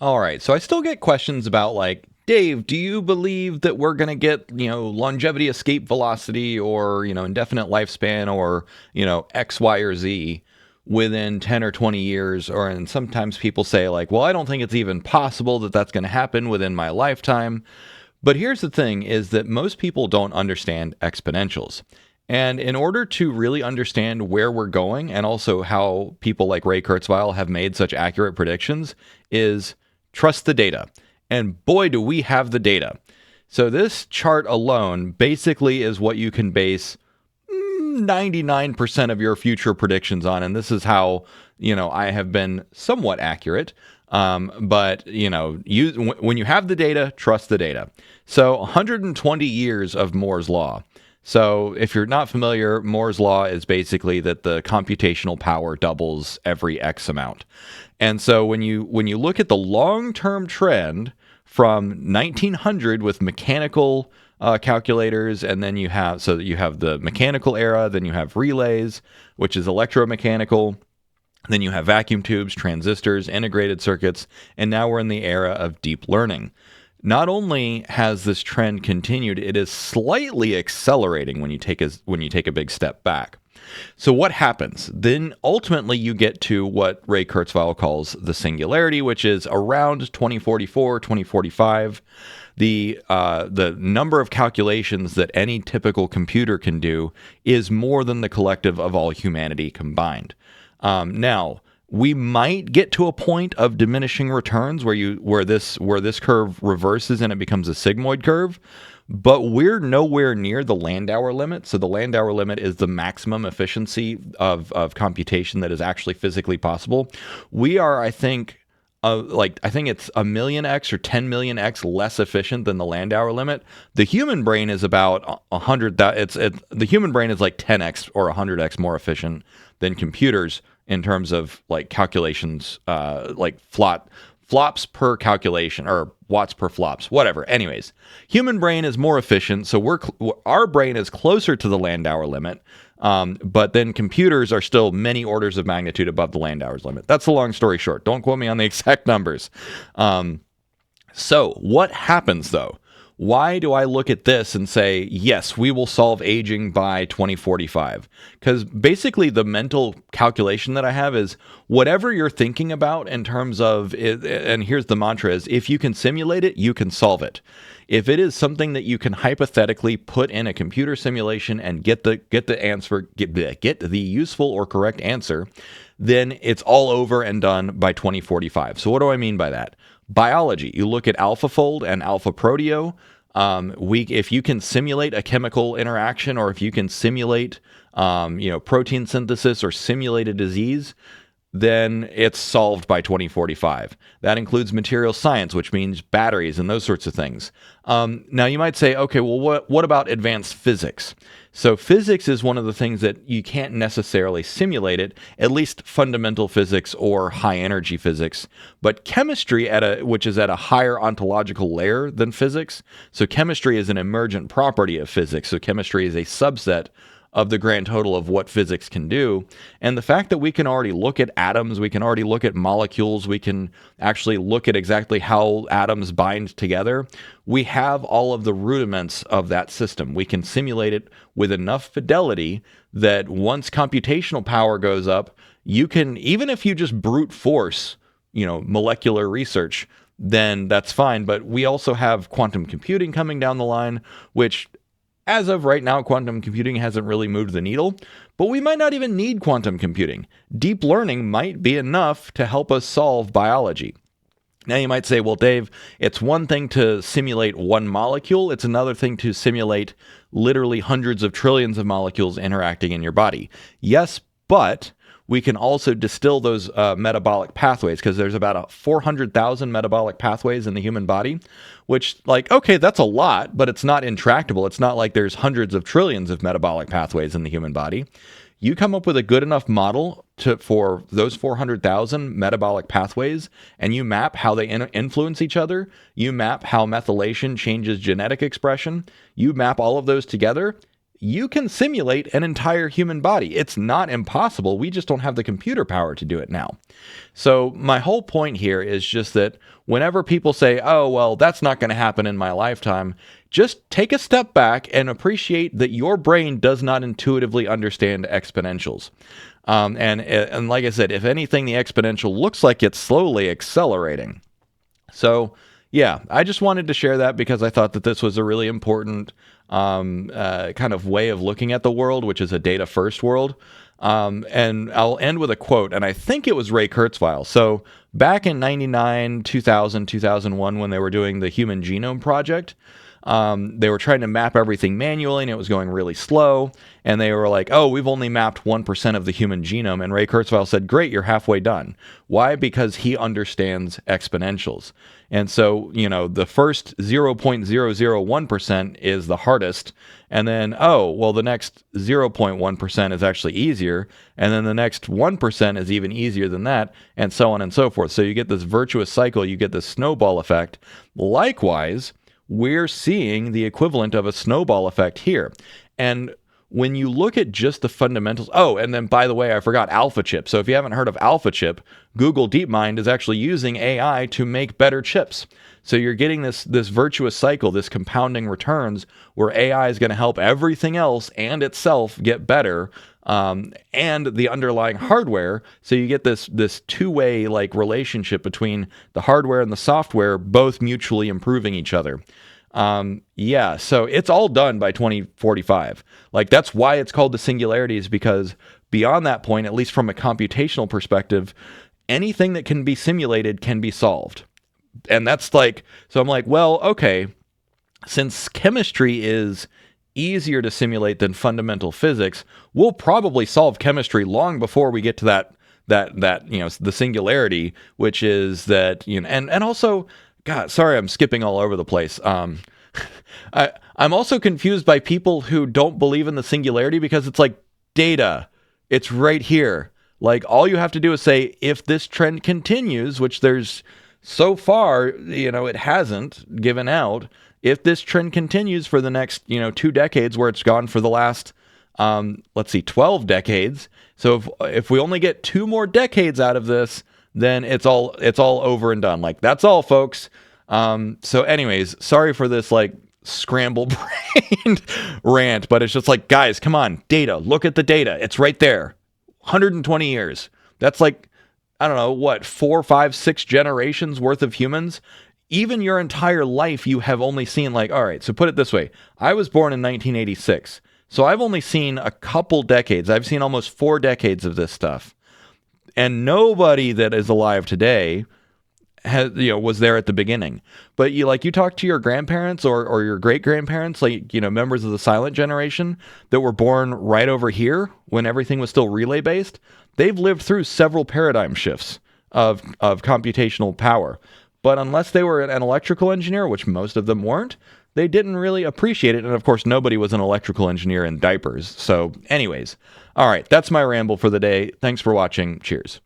All right. So I still get questions about like, Dave, do you believe that we're going to get, longevity escape velocity or, indefinite lifespan or, X, Y, or Z within 10 or 20 years? And sometimes people say like, well, I don't think it's even possible that that's going to happen within my lifetime. But here's the thing is that most people don't understand exponentials. And in order to really understand where we're going and also how people like Ray Kurzweil have made such accurate predictions is trust the data. And boy, do we have the data. So this chart alone basically is what you can base 99% of your future predictions on. And this is how, I have been somewhat accurate. But when you have the data, trust the data. So 120 years of Moore's law. So if you're not familiar, Moore's law is basically that the computational power doubles every X amount. And so when you look at the long-term trend from 1900 with mechanical calculators, and then you have the mechanical era, then you have relays, which is electromechanical. Then you have vacuum tubes, transistors, integrated circuits, and now we're in the era of deep learning. Not only has this trend continued, it is slightly accelerating when you take a big step back. So what happens? Then ultimately you get to what Ray Kurzweil calls the singularity, which is around 2044, 2045. The number of calculations that any typical computer can do is more than the collective of all humanity combined. Now, we might get to a point of diminishing returns where this curve reverses and it becomes a sigmoid curve, but we're nowhere near the Landauer limit. So the Landauer limit is the maximum efficiency of computation that is actually physically possible. We are, I think, I think it's 1,000,000x or 10,000,000x less efficient than the Landauer limit. The human brain is about 100. The human brain is like 10x or 100x more efficient than computers in terms of like calculations, like flops per calculation or watts per flops, whatever. Anyways, human brain is more efficient, so our brain is closer to the Landauer limit. But then computers are still many orders of magnitude above the Landauer's limit. That's the long story short. Don't quote me on the exact numbers. So what happens though? Why do I look at this and say, yes, we will solve aging by 2045? Because basically the mental calculation that I have is whatever you're thinking about in terms of it, and here's the mantra is, if you can simulate it, you can solve it. If it is something that you can hypothetically put in a computer simulation and get the answer, get the useful or correct answer, then it's all over and done by 2045. So what do I mean by that? Biology. You look at AlphaFold and Alpha Proteo. If you can simulate a chemical interaction, or if you can simulate, protein synthesis or simulate a disease, then it's solved by 2045. That includes material science, which means batteries and those sorts of things. Now you might say, okay, well, what about advanced physics? So physics is one of the things that you can't necessarily simulate it, at least fundamental physics or high energy physics, but chemistry which is at a higher ontological layer than physics. So chemistry is an emergent property of physics. So chemistry is a subset of the grand total of what physics can do. And the fact that we can already look at atoms, we can already look at molecules, we can actually look at exactly how atoms bind together. We have all of the rudiments of that system. We can simulate it with enough fidelity that once computational power goes up, you can, even if you just brute force, molecular research, then that's fine. But we also have quantum computing coming down the line, which as of right now, quantum computing hasn't really moved the needle, but we might not even need quantum computing. Deep learning might be enough to help us solve biology. Now you might say, well, Dave, it's one thing to simulate one molecule. It's another thing to simulate literally hundreds of trillions of molecules interacting in your body. Yes, but we can also distill those metabolic pathways, because there's about 400,000 metabolic pathways in the human body, which, okay, that's a lot, but it's not intractable. It's not like there's hundreds of trillions of metabolic pathways in the human body. You come up with a good enough model for those 400,000 metabolic pathways, and you map how they influence each other. You map how methylation changes genetic expression. You map all of those together. you can simulate an entire human body. It's not impossible. We just don't have the computer power to do it now. So my whole point here is just that whenever people say, oh, well, that's not going to happen in my lifetime, just take a step back and appreciate that your brain does not intuitively understand exponentials. And like I said, if anything, the exponential looks like it's slowly accelerating. So yeah, I just wanted to share that because I thought that this was a really important kind of way of looking at the world, which is a data first world. And I'll end with a quote, and I think it was Ray Kurzweil. So back in 99, 2000, 2001, when they were doing the Human Genome Project, they were trying to map everything manually, and it was going really slow. And they were like, oh, we've only mapped 1% of the human genome. And Ray Kurzweil said, great, you're halfway done. Why? Because he understands exponentials. And so, the first 0.001% is the hardest. And then, oh, well, the next 0.1% is actually easier. And then the next 1% is even easier than that, and so on and so forth. So you get this virtuous cycle, you get this snowball effect. Likewise, we're seeing the equivalent of a snowball effect here. And when you look at just the fundamentals, oh, and then by the way, I forgot Alpha Chip. So if you haven't heard of Alpha Chip, Google DeepMind is actually using AI to make better chips. So you're getting this virtuous cycle, this compounding returns, where AI is going to help everything else and itself get better, and the underlying hardware. So you get this two-way relationship between the hardware and the software, both mutually improving each other. So it's all done by 2045. That's why it's called the Singularity, is because beyond that point, at least from a computational perspective, anything that can be simulated can be solved. And that's so I'm like, well, okay, since chemistry is easier to simulate than fundamental physics, we'll probably solve chemistry long before we get to that the singularity, which is that, and also, God, sorry, I'm skipping all over the place. I'm also confused by people who don't believe in the singularity, because it's like data. It's right here. All you have to do is say, if this trend continues, which there's so far, it hasn't given out. If this trend continues for the next, 2 decades, where it's gone for the last, 12 decades. So if we only get 2 more decades out of this, then it's all over and done. That's all, folks. So anyways, sorry for this scramble brained rant, but it's just guys, come on, data, look at the data. It's right there. 120 years. That's I don't know, what, 4, 5, 6 generations worth of humans. Even your entire life, you have only seen all right, so put it this way. I was born in 1986. So I've only seen a couple decades. I've seen almost 4 decades of this stuff. And nobody that is alive today was there at the beginning. But you talk to your grandparents or your great grandparents, members of the silent generation that were born right over here when everything was still relay based. They've lived through several paradigm shifts of computational power. But unless they were an electrical engineer, which most of them weren't, they didn't really appreciate it. And of course, nobody was an electrical engineer in diapers. So anyways, all right, that's my ramble for the day. Thanks for watching. Cheers.